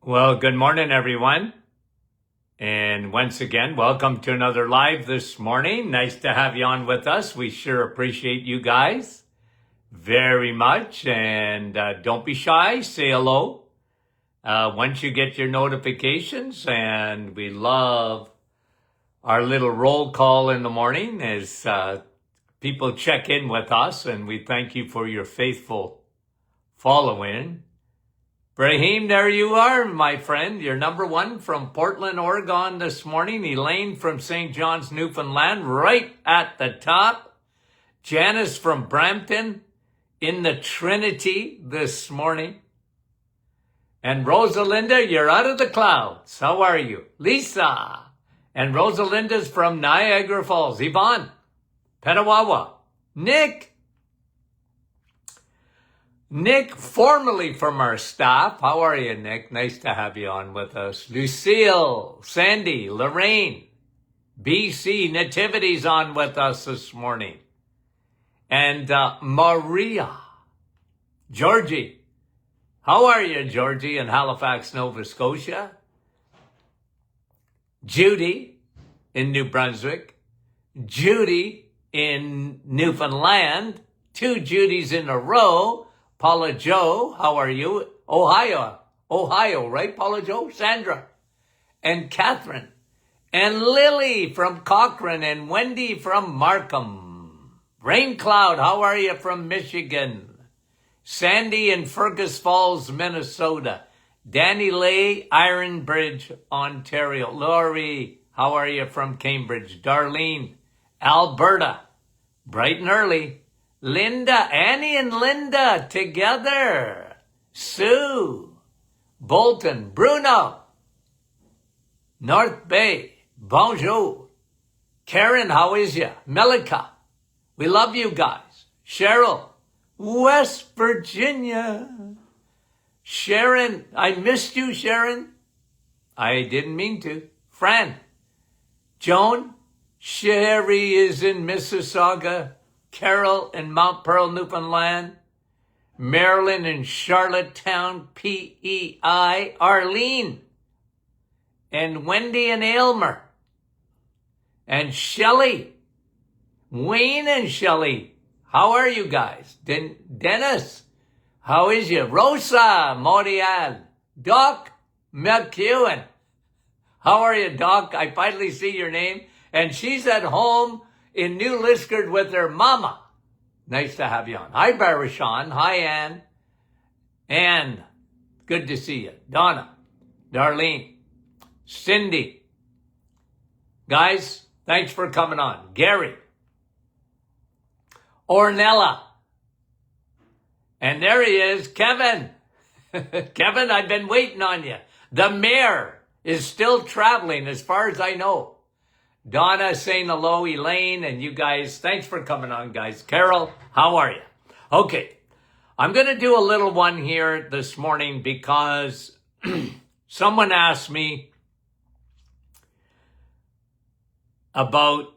Well, good morning, everyone. And once again, welcome to another live this morning. Nice to have you on with us. We sure appreciate you guys very much. And don't be shy, say hello once you get your notifications. And we love our little roll call in the morning as people check in with us. And we thank you for your faithful following. Brahim, there you are, my friend. You're number one from Portland, Oregon this morning. Elaine from St. John's, Newfoundland, right at the top. Janice from Brampton in the Trinity this morning. And Rosalinda, you're out of the clouds. How are you? Lisa. And Rosalinda's from Niagara Falls. Yvonne, Petawawa. Nick, formerly from our staff. How are you, Nick? Nice to have you on with us. Lucille, Sandy, Lorraine, BC, Nativity's on with us this morning. And Maria, Georgie. How are you, Georgie, in Halifax, Nova Scotia? Judy in New Brunswick. Judy in Newfoundland. Two Judys in a row. Paula Joe, how are you? Ohio, right, Paula Joe? Sandra, and Catherine, and Lily from Cochrane, and Wendy from Markham. Rain Cloud, how are you from Michigan? Sandy in Fergus Falls, Minnesota. Danny Lay, Iron Bridge, Ontario. Laurie, how are you from Cambridge? Darlene, Alberta, bright and early. Linda, Annie and Linda together. Sue, Bolton, Bruno, North Bay, bonjour. Karen, how is ya? Melika, we love you guys. Cheryl, West Virginia. Sharon, I missed you, Sharon. I didn't mean to. Fran, Joan, Sherry is in Mississauga. Carol in Mount Pearl, Newfoundland. Marilyn in Charlottetown, PEI. Arlene. And Wendy and Aylmer. And Shelley. Wayne and Shelley. How are you guys? Dennis. How is you? Rosa Morial. Doc McEwen. How are you, Doc? I finally see your name. And she's at home in New Liskeard with her mama. Nice to have you on. Hi, Barashan. Hi, Ann. Ann, good to see you. Donna, Darlene, Cindy. Guys, thanks for coming on. Gary, Ornella. And there he is, Kevin. Kevin, I've been waiting on you. The mayor is still traveling as far as I know. Donna saying hello, Elaine, and you guys, thanks for coming on, guys. Carol, how are you? Okay, I'm going to do a little one here this morning because someone asked me about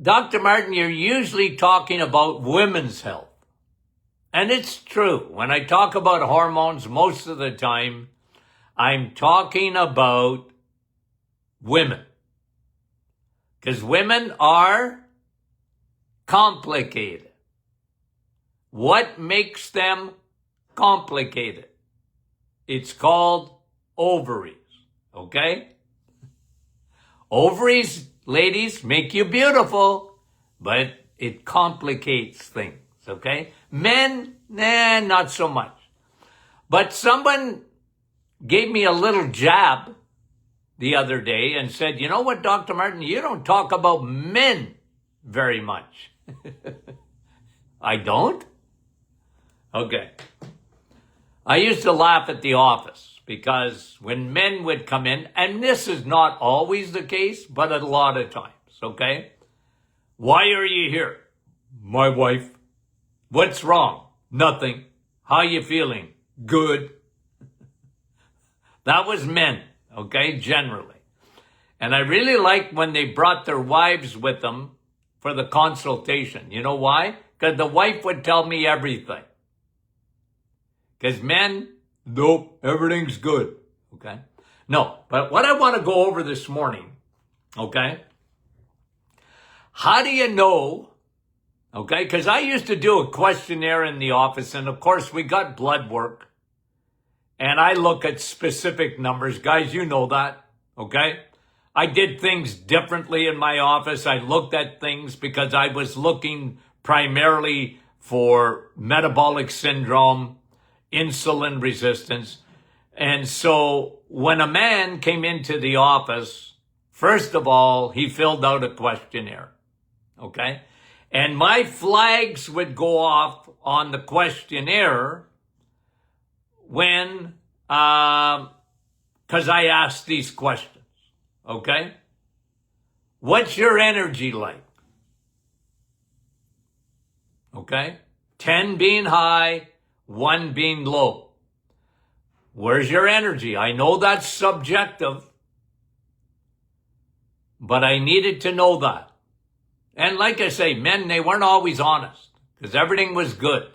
Dr. Martin, you're usually talking about women's health. And it's true. When I talk about hormones, most of the time, I'm talking about women. Because women are complicated. What makes them complicated? It's called ovaries, okay? Ovaries, ladies, make you beautiful, but it complicates things, okay? Men, not so much. But someone gave me a little jab the other day and said, you know what, Dr. Martin, you don't talk about men very much. I don't? Okay. I used to laugh at the office because when men would come in, and this is not always the case, but a lot of times, okay? Why are you here? My wife. What's wrong? Nothing. How you feeling? Good. That was men. Okay, generally. And I really liked when they brought their wives with them for the consultation. You know why? Because the wife would tell me everything. Because men, Nope, everything's good. Okay? No, but what I want to go over this morning, okay? How do you know, okay? Because I used to do a questionnaire in the office, and of course we got blood work, and I look at specific numbers. Guys, you know that, okay? I did things differently in my office. I looked at things because I was looking primarily for metabolic syndrome, insulin resistance. And so when a man came into the office, first of all, he filled out a questionnaire, okay? And my flags would go off on the questionnaire when, because I asked these questions, okay? What's your energy like? Okay? 10 being high, 1 being low. Where's your energy? I know that's subjective, but I needed to know that. And like I say, men, they weren't always honest because everything was good.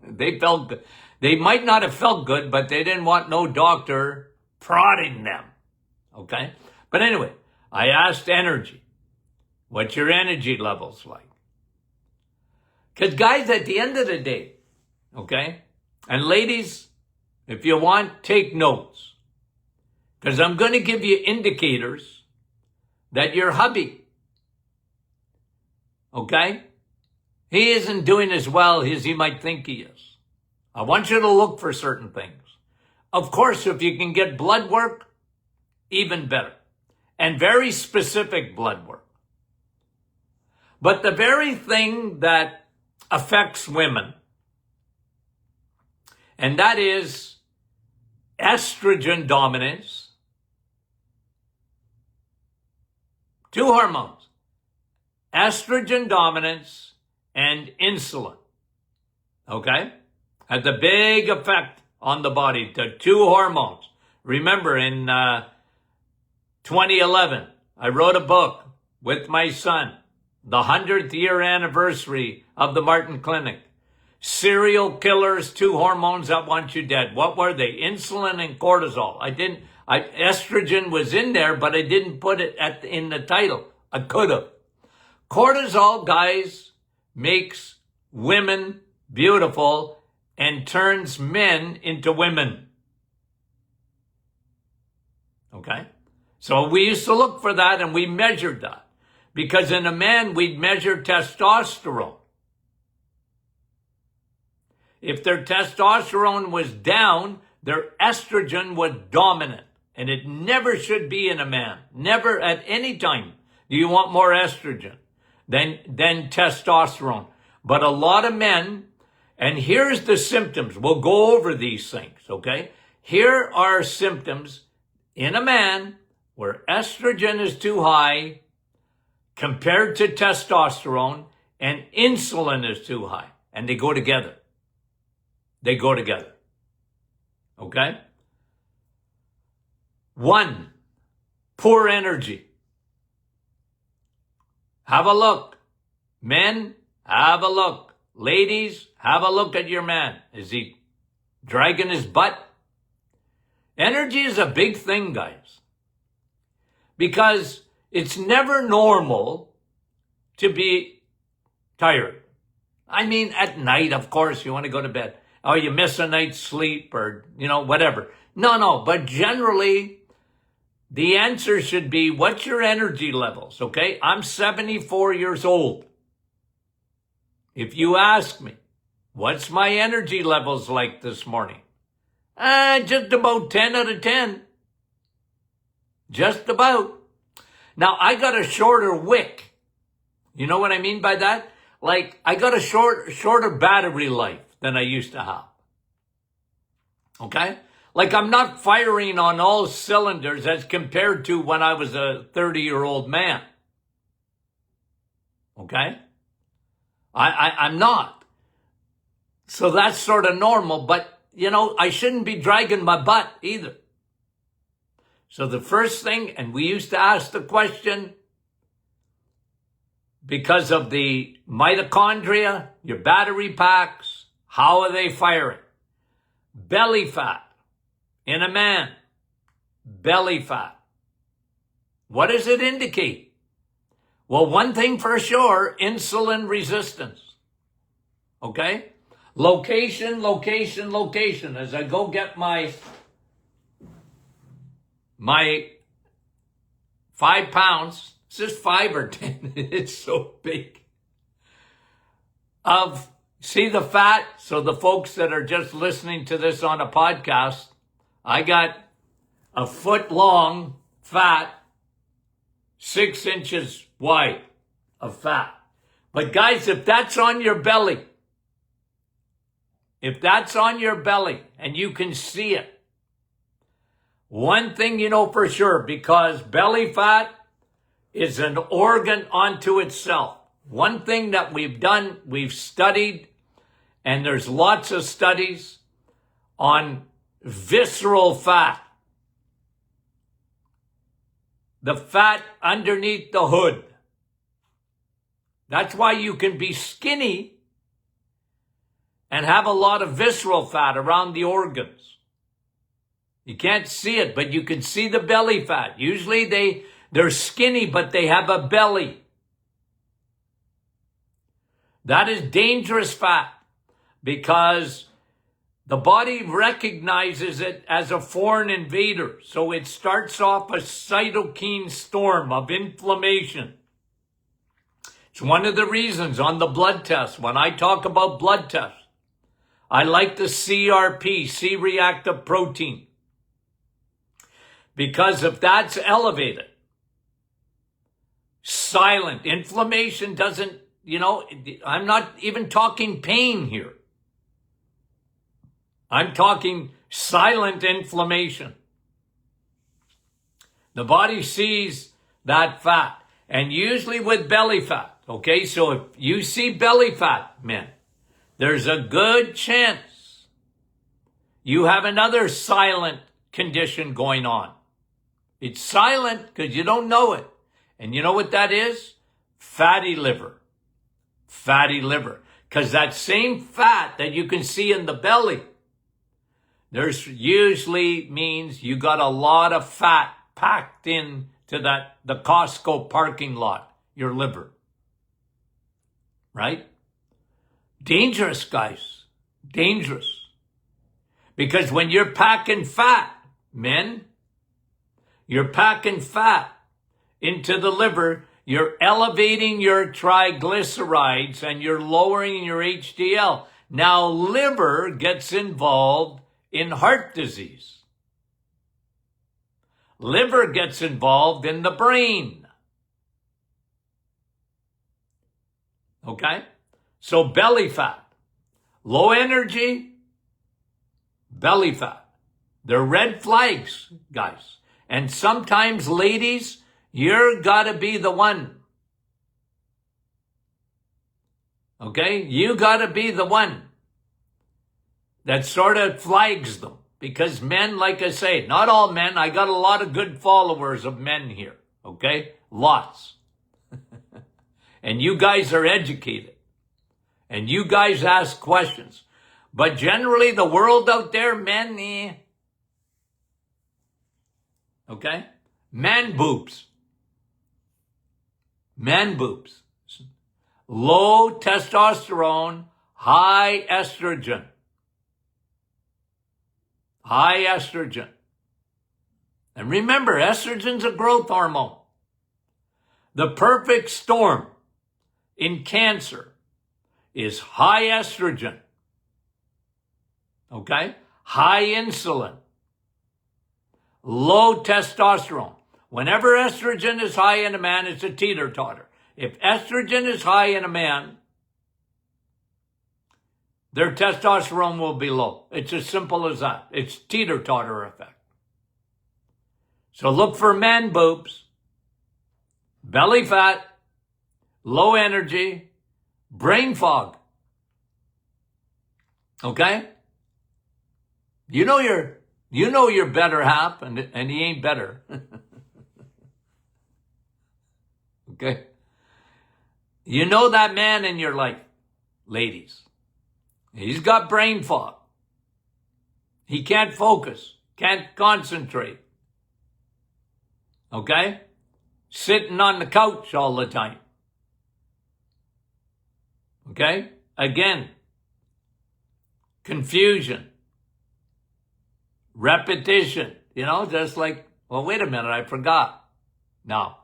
They felt good. They might not have felt good, but they didn't want no doctor prodding them. Okay? But anyway, I asked energy. What's your energy levels like? Because guys, at the end of the day, okay? And ladies, if you want, take notes. Because I'm going to give you indicators that your hubby, okay? He isn't doing as well as he might think he is. I want you to look for certain things. Of course, if you can get blood work, even better. And very specific blood work. But the very thing that affects women, and that is estrogen dominance, 2 hormones, estrogen dominance and insulin, okay? Has a big effect on the body, the 2 hormones. Remember, in 2011, I wrote a book with my son, the 100th year anniversary of the Martin Clinic. Serial killers, 2 hormones that want you dead. What were they? Insulin and cortisol. Estrogen was in there, but I didn't put it in the title. I could have. Cortisol, guys, makes women beautiful and turns men into women. Okay? So we used to look for that and we measured that. Because in a man, we'd measure testosterone. If their testosterone was down, their estrogen was dominant. And it never should be in a man. Never at any time do you want more estrogen than testosterone. But a lot of men, and here's the symptoms. We'll go over these things, okay? Here are symptoms in a man where estrogen is too high compared to testosterone and insulin is too high. And they go together. They go together. Okay? 1, poor energy. Have a look. Men, have a look. Ladies, have a look at your man. Is he dragging his butt? Energy is a big thing, guys. Because it's never normal to be tired. I mean, at night, of course, you want to go to bed. Oh, you miss a night's sleep or, whatever. No. But generally, the answer should be, what's your energy levels, okay? I'm 74 years old. If you ask me, what's my energy levels like this morning? Just about 10 out of 10. Just about. Now, I got a shorter wick. You know what I mean by that? Like, I got a shorter battery life than I used to have. Okay? Like, I'm not firing on all cylinders as compared to when I was a 30-year-old man. Okay? I'm not. So that's sort of normal, but, I shouldn't be dragging my butt either. So the first thing, and we used to ask the question, because of the mitochondria, your battery packs, how are they firing? belly fat in a man. Belly fat. What does it indicate? Well, one thing for sure, insulin resistance. Okay? Location, location, location. As I go get my 5 pounds, it's just 5 or 10, it's so big, of, see the fat? So the folks that are just listening to this on a podcast, I got a foot long fat, 6 inches wide of fat. But guys, if that's on your belly, and you can see it, one thing you know for sure, because belly fat is an organ unto itself. One thing that we've done, we've studied, and there's lots of studies on visceral fat. The fat underneath the hood. That's why you can be skinny and have a lot of visceral fat around the organs. You can't see it, but you can see the belly fat. Usually they're skinny, but they have a belly. That is dangerous fat because the body recognizes it as a foreign invader. So it starts off a cytokine storm of inflammation. It's one of the reasons on the blood test, when I talk about blood tests, I like the CRP, C-reactive protein. Because if that's elevated, silent, inflammation doesn't, I'm not even talking pain here. I'm talking silent inflammation. The body sees that fat, and usually with belly fat. Okay, so if you see belly fat, men, there's a good chance you have another silent condition going on. It's silent because you don't know it. And you know what that is? Fatty liver. Fatty liver. Because that same fat that you can see in the belly, there's usually means you got a lot of fat packed in to the Costco parking lot, your liver. Right? Dangerous, guys. Dangerous. Because when you're packing fat, men, you're packing fat into the liver, you're elevating your triglycerides and you're lowering your HDL. Now, liver gets involved in heart disease. Liver gets involved in the brain. Okay? So belly fat, low energy, belly fat. They're red flags, guys. And sometimes, ladies, you're gotta be the one. Okay? You gotta be the one that sort of flags them. Because men, like I say, not all men, I got a lot of good followers of men here. Okay? Lots. And you guys are educated. And you guys ask questions. But generally, the world out there, men, okay? Man boobs. Man boobs. Low testosterone, high estrogen. High estrogen. And remember, estrogen's a growth hormone. The perfect storm in cancer is high estrogen. Okay? High insulin. Low testosterone. Whenever estrogen is high in a man, it's a teeter-totter. If estrogen is high in a man, their testosterone will be low. It's as simple as that. It's teeter-totter effect. So look for man boobs, belly fat, low energy, brain fog. Okay? You know your better half, and he ain't better. Okay? You know that man in your life, ladies. He's got brain fog. He can't focus, can't concentrate. Okay? Sitting on the couch all the time. Okay? Again, confusion, repetition, just like, well, wait a minute, I forgot. Now,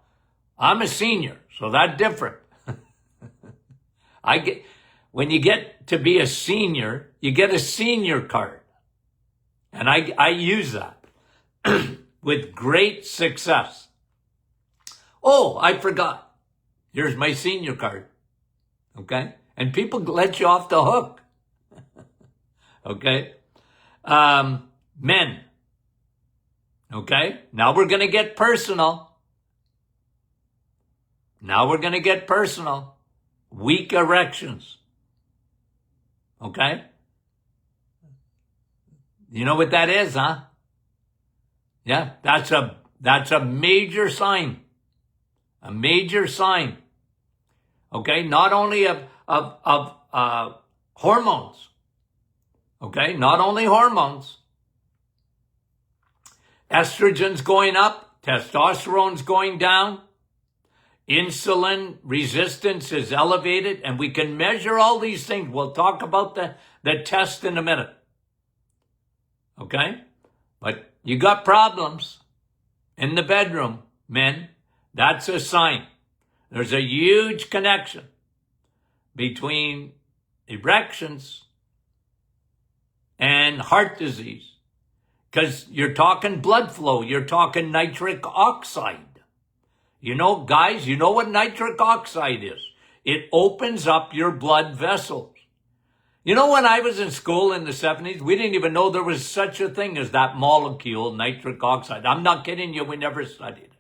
I'm a senior, so that's different. When you get to be a senior, you get a senior card. And I use that with great success. Oh, I forgot. Here's my senior card. Okay? And people let you off the hook. Okay? Men. Okay? Now we're going to get personal. Weak erections. Okay? You know what that is, huh? Yeah, that's a major sign. A major sign. Okay? Not only of hormones. Okay? Not only hormones. Estrogen's going up, testosterone's going down, insulin resistance is elevated, and we can measure all these things. We'll talk about the test in a minute. Okay? But you got problems in the bedroom, men. That's a sign. There's a huge connection between erections and heart disease. Because you're talking blood flow. You're talking nitric oxide. Guys, you know what nitric oxide is? It opens up your blood vessels. When I was in school in the 70s, we didn't even know there was such a thing as that molecule, nitric oxide. I'm not kidding you. We never studied it.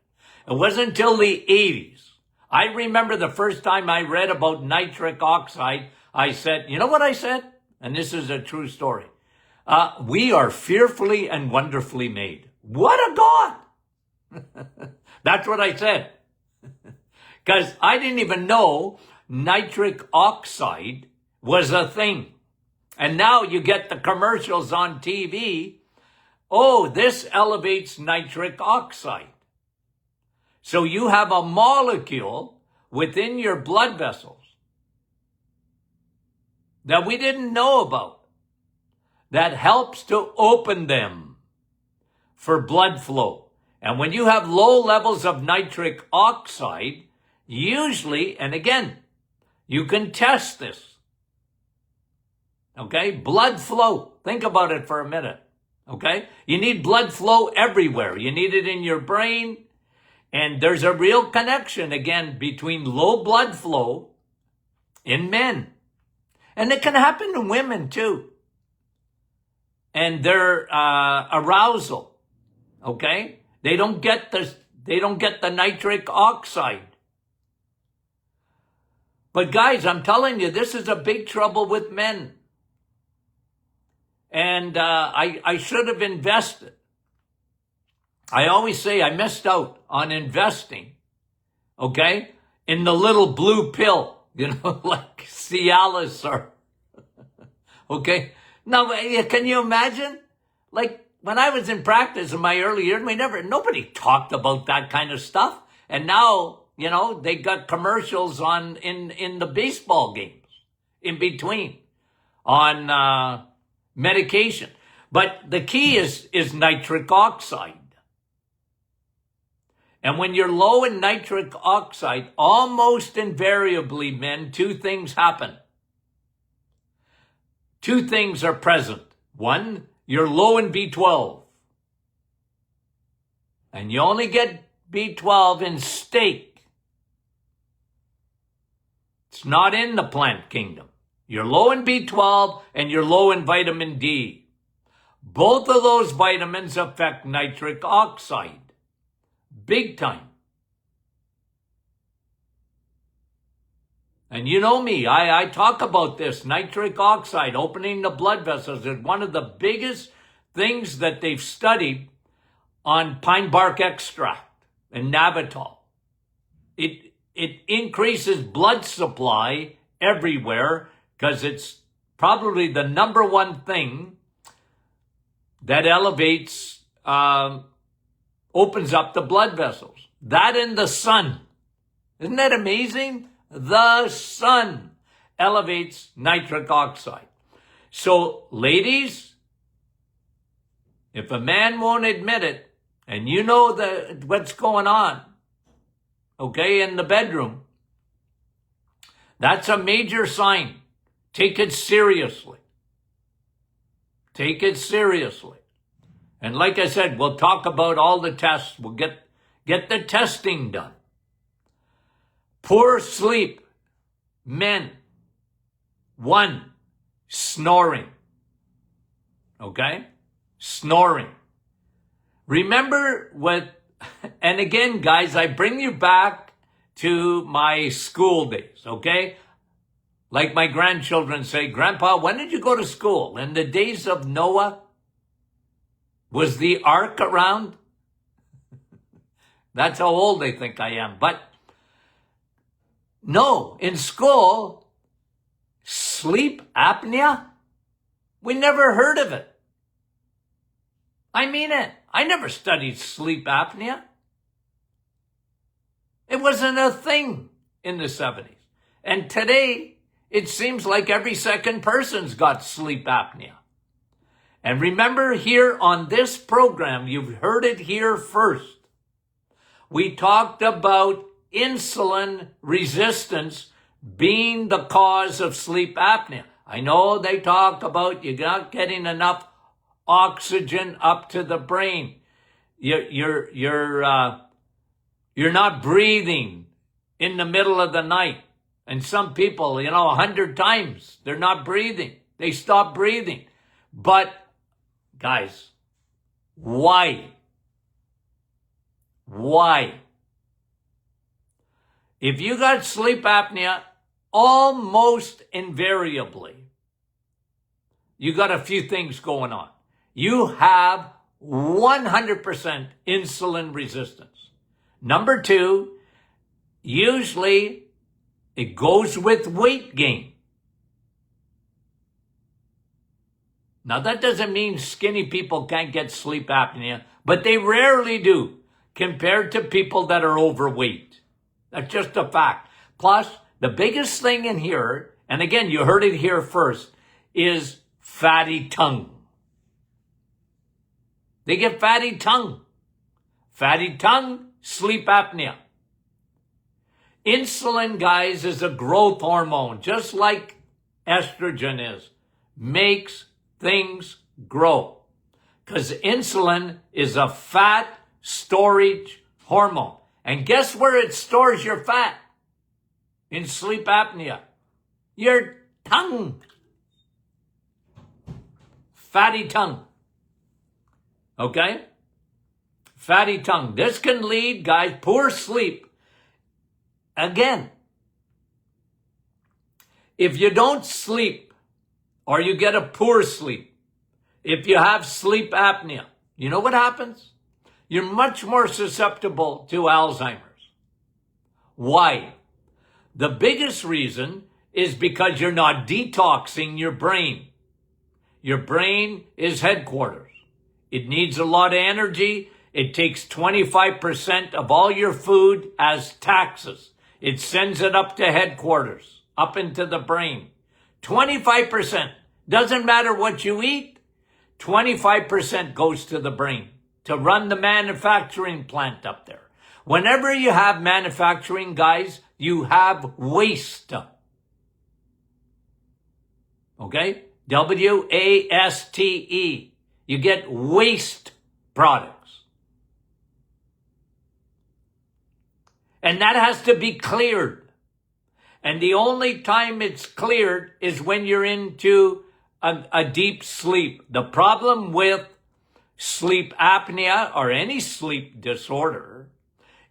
It wasn't until the 80s. I remember the first time I read about nitric oxide, I said, you know what I said? And this is a true story. We are fearfully and wonderfully made. What a God! That's what I said. Because I didn't even know nitric oxide was a thing. And now you get the commercials on TV. Oh, this elevates nitric oxide. So you have a molecule within your blood vessels that we didn't know about that helps to open them for blood flow. And when you have low levels of nitric oxide, usually, and again, you can test this. Okay? Blood flow. Think about it for a minute. Okay? You need blood flow everywhere. You need it in your brain. And there's a real connection, again, between low blood flow in men. And it can happen to women, too. And their arousal. Okay? They don't get the nitric oxide. But guys, I'm telling you, this is a big trouble with men. And I should have invested. I always say I missed out on investing, okay, in the little blue pill, like Cialis or, okay. Now, can you imagine? Like, when I was in practice in my early years, nobody talked about that kind of stuff. And now, they got commercials in the baseball games, in between, on medication. But the key is nitric oxide. And when you're low in nitric oxide, almost invariably, men, two things happen. Two things are present. One, you're low in B12. And you only get B12 in steak. It's not in the plant kingdom. You're low in B12 and you're low in vitamin D. Both of those vitamins affect nitric oxide. Big time. And you know me, I talk about this. Nitric oxide, opening the blood vessels, is one of the biggest things that they've studied on pine bark extract and Navital. It increases blood supply everywhere because it's probably the number one thing that elevates, opens up the blood vessels. That and the sun. Isn't that amazing? The sun elevates nitric oxide. So, ladies, if a man won't admit it, and you know what's going on, okay, in the bedroom, that's a major sign. Take it seriously. Take it seriously. And like I said, we'll talk about all the tests. We'll get the testing done. Poor sleep. Men. 1, snoring. Okay? Snoring. Remember and again, guys, I bring you back to my school days, okay? Like my grandchildren say, Grandpa, when did you go to school? In the days of Noah? Was the ark around? That's how old they think I am. But no, in school, sleep apnea? We never heard of it. I mean it. I never studied sleep apnea. It wasn't a thing in the 70s. And today, it seems like every second person's got sleep apnea. And remember, here on this program, you've heard it here first. We talked about insulin resistance being the cause of sleep apnea. I know they talk about you're not getting enough oxygen up to the brain. You're not breathing in the middle of the night. And some people, 100 times, they're not breathing. They stop breathing. But, guys, why? Why? If you got sleep apnea, almost invariably, you got a few things going on. You have 100% insulin resistance. Number 2, usually it goes with weight gain. Now, that doesn't mean skinny people can't get sleep apnea, but they rarely do compared to people that are overweight. That's just a fact. Plus, the biggest thing in here, and again, you heard it here first, is fatty tongue. They get fatty tongue. Fatty tongue, sleep apnea. Insulin, guys, is a growth hormone, just like estrogen is. Makes things grow. Because insulin is a fat storage hormone. And guess where it stores your fat? In sleep apnea. Your tongue. Fatty tongue. Okay? Fatty tongue. This can lead, guys, poor sleep. Again, if you don't sleep or you get a poor sleep, if you have sleep apnea, you know what happens? You're much more susceptible to Alzheimer's. Why? The biggest reason is because you're not detoxing your brain. Your brain is headquarters. It needs a lot of energy. It takes 25% of all your food as taxes. It sends it up to headquarters, up into the brain. 25%. Doesn't matter what you eat. 25% goes to the brain to run the manufacturing plant up there. Whenever you have manufacturing, guys, you have waste. Okay? W-A-S-T-E. You get waste products. And that has to be cleared. And the only time it's cleared is when you're into a deep sleep. The problem with sleep apnea or any sleep disorder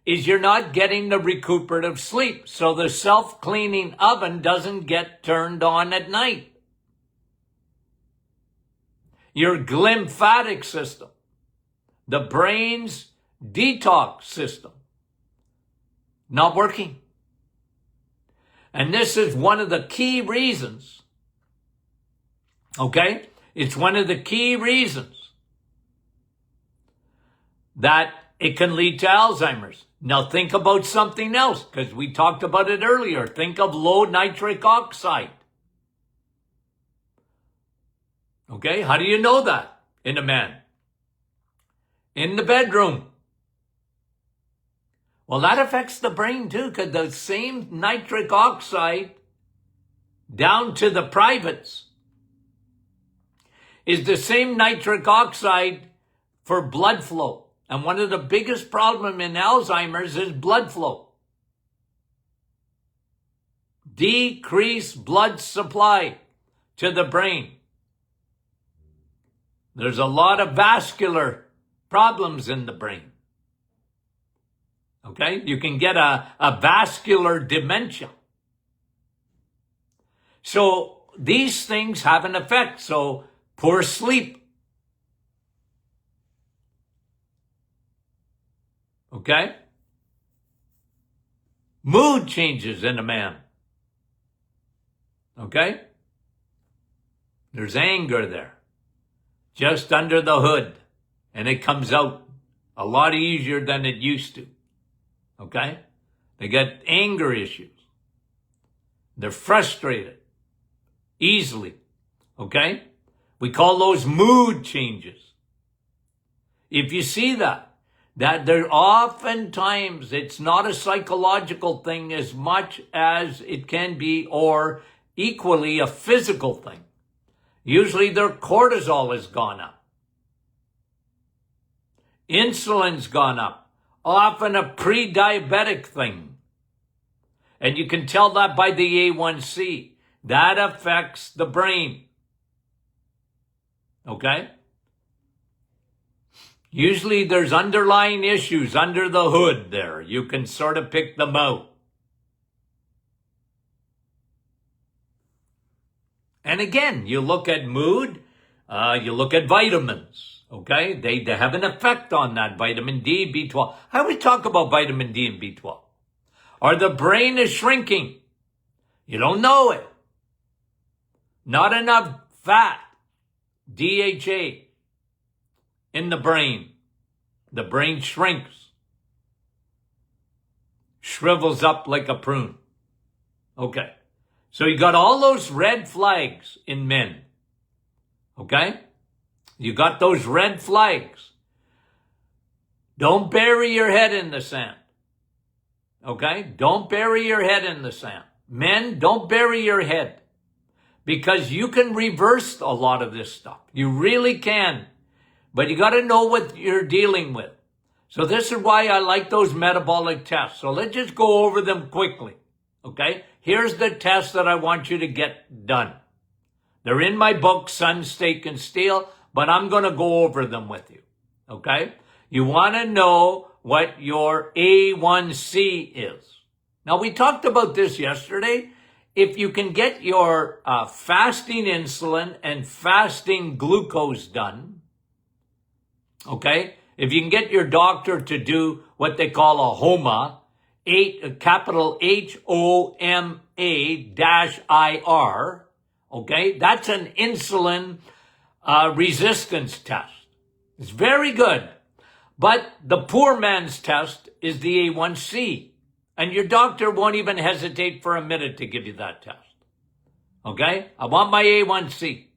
is you're not getting the recuperative sleep. So the self-cleaning oven doesn't get turned on at night. Your glymphatic system, the brain's detox system, not working. And this is one of the key reasons, okay? It's one of the key reasons that it can lead to Alzheimer's. Now think about something else, because we talked about it earlier. Think of low nitric oxide. Okay, how do you know that in a man? In the bedroom. Well, that affects the brain too, because the same nitric oxide down to the privates is the same nitric oxide for blood flow. And one of the biggest problems in Alzheimer's is blood flow. Decreased blood supply to the brain. There's a lot of vascular problems in the brain. Okay? You can get a vascular dementia. So these things have an effect. So poor sleep. Okay? Mood changes in a man. Okay? There's anger there. Just under the hood. And it comes out a lot easier than it used to. Okay? They get anger issues. They're frustrated easily. Okay? We call those mood changes. If you see that there oftentimes it's not a psychological thing as much as it can be, or equally a physical thing. Usually their cortisol has gone up. Insulin's gone up. Often a pre-diabetic thing. And you can tell that by the A1C. That affects the brain. Okay? Usually there's underlying issues under the hood there. You can sort of pick them out. And again, you look at mood, you look at vitamins, okay? They have an effect on that, vitamin D, B12. I always talk about vitamin D and B12. Or the brain is shrinking. You don't know it. Not enough fat, DHA, in the brain. The brain shrinks. Shrivels up like a prune. Okay. So you got all those red flags in men. Okay? You got those red flags. Don't bury your head in the sand. Okay? Don't bury your head in the sand. Men, don't bury your head. Because you can reverse a lot of this stuff. You really can. But you got to know what you're dealing with. So this is why I like those metabolic tests. So let's just go over them quickly. Okay? Here's the tests that I want you to get done. They're in my book, Sun, Steak, and Steel, but I'm going to go over them with you. Okay? You want to know what your A1C is. Now, we talked about this yesterday. If you can get your fasting insulin and fasting glucose done, okay? If you can get your doctor to do what they call a HOMA, capital HOMA-IR, okay? That's an insulin resistance test. It's very good. But the poor man's test is the A1C. And your doctor won't even hesitate for a minute to give you that test. Okay? I want my A1C.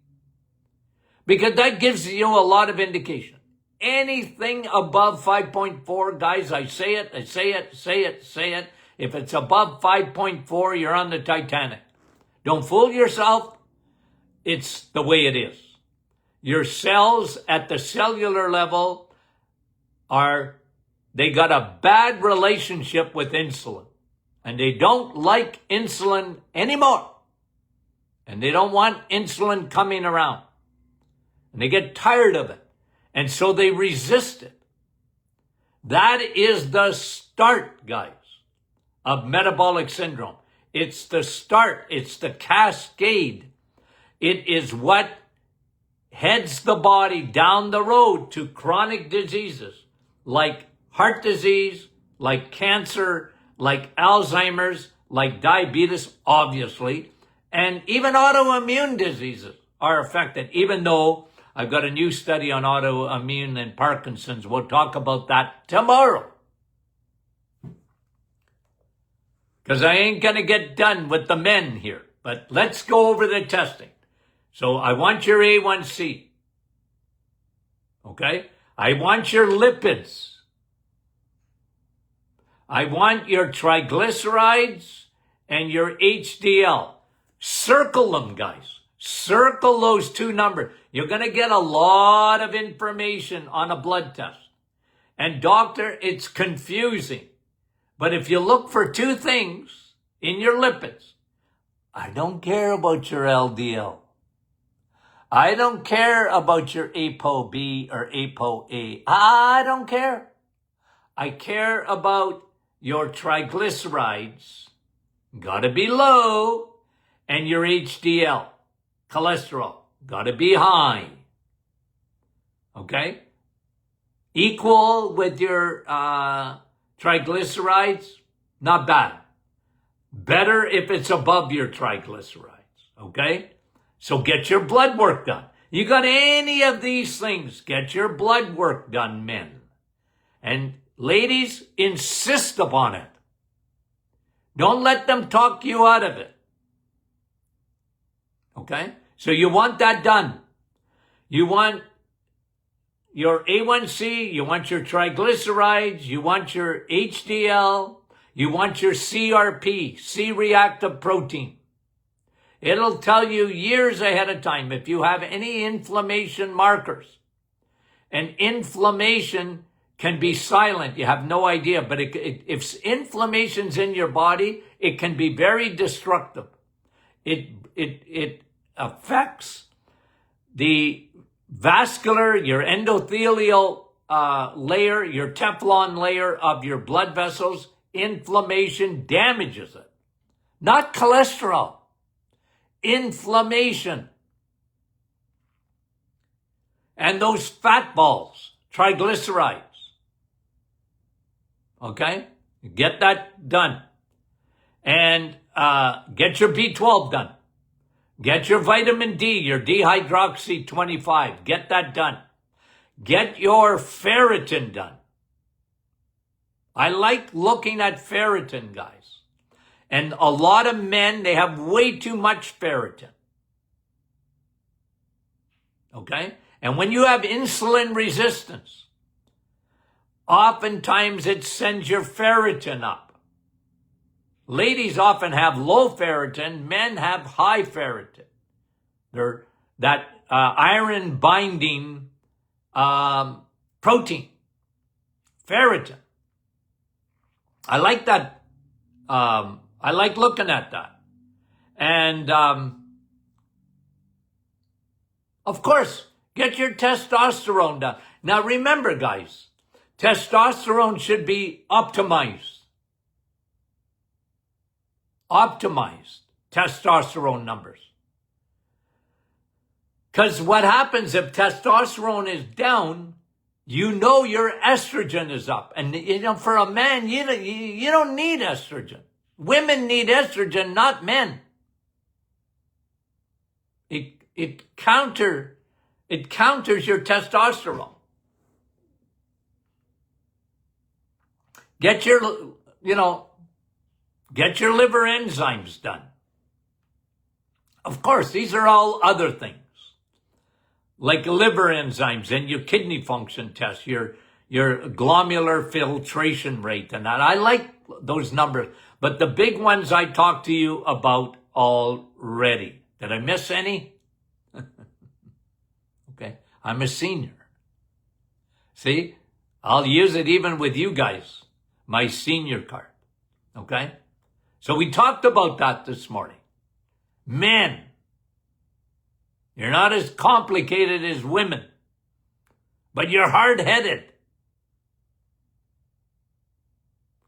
Because that gives you a lot of indication. Anything above 5.4, guys, I say it. If it's above 5.4, you're on the Titanic. Don't fool yourself. It's the way it is. Your cells at the cellular level they got a bad relationship with insulin. And they don't like insulin anymore. And they don't want insulin coming around. And they get tired of it. And so they resist it. That is the start, guys, of metabolic syndrome. It's the start. It's the cascade. It is what heads the body down the road to chronic diseases like heart disease, like cancer, like Alzheimer's, like diabetes, obviously, and even autoimmune diseases are affected, even though I've got a new study on autoimmune and Parkinson's. We'll talk about that tomorrow. Because I ain't going to get done with the men here. But let's go over the testing. So I want your A1C. Okay? I want your lipids. I want your triglycerides and your HDL. Circle them, guys. Circle those two numbers. You're going to get a lot of information on a blood test. And doctor, it's confusing. But if you look for two things in your lipids, I don't care about your LDL. I don't care about your ApoB or ApoA. I don't care. I care about your triglycerides, gotta be low, and your HDL, cholesterol, gotta be high. Okay? Equal with your triglycerides, not bad. Better if it's above your triglycerides, okay? So get your blood work done. You got any of these things, get your blood work done, men. And ladies, insist upon it. Don't let them talk you out of it. Okay? So you want that done. You want your A1C, you want your triglycerides, you want your HDL, you want your CRP, C-reactive protein. It'll tell you years ahead of time if you have any inflammation markers. And inflammation can be silent. You have no idea. But if inflammation's in your body, it can be very destructive. It affects the vascular, your endothelial layer, your Teflon layer of your blood vessels. Inflammation damages it. Not cholesterol. Inflammation. And those fat balls, triglycerides. Okay? Get that done. And get your B12 done. Get your vitamin D, your dihydroxy-25. Get that done. Get your ferritin done. I like looking at ferritin, guys. And a lot of men, they have way too much ferritin. Okay? And when you have insulin resistance, oftentimes it sends your ferritin up. Ladies often have low ferritin. Men have high ferritin. They're that iron binding protein. Ferritin. I like that. I like looking at that. And of course, get your testosterone done. Now remember, guys, testosterone should be optimized. Optimized testosterone numbers. Because what happens if testosterone is down, you know your estrogen is up. And you know, for a man, you don't need estrogen. Women need estrogen, not men. It counters your testosterone. Get your liver enzymes done. Of course, these are all other things. Like liver enzymes and your kidney function test, your glomerular filtration rate and that. I like those numbers. But the big ones I talked to you about already. Did I miss any? Okay. I'm a senior. See? I'll use it even with you guys. My senior card. Okay? So we talked about that this morning. Men. You're not as complicated as women. But you're hard-headed.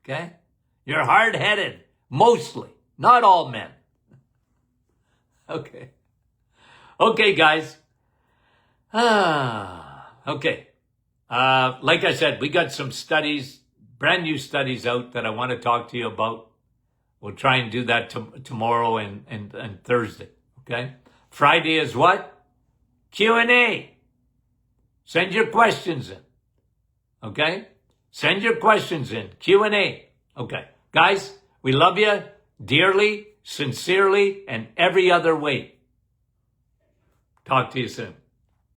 Okay? You're hard-headed. Mostly. Not all men. Okay. Okay, guys. Okay. Like I said, we got some studies, brand new studies out that I want to talk to you about. We'll try and do that tomorrow and Thursday. Okay? Friday is what? Q&A. Send your questions in. Okay? Send your questions in. Q&A. Okay. Guys, we love you dearly, sincerely, and every other way. Talk to you soon.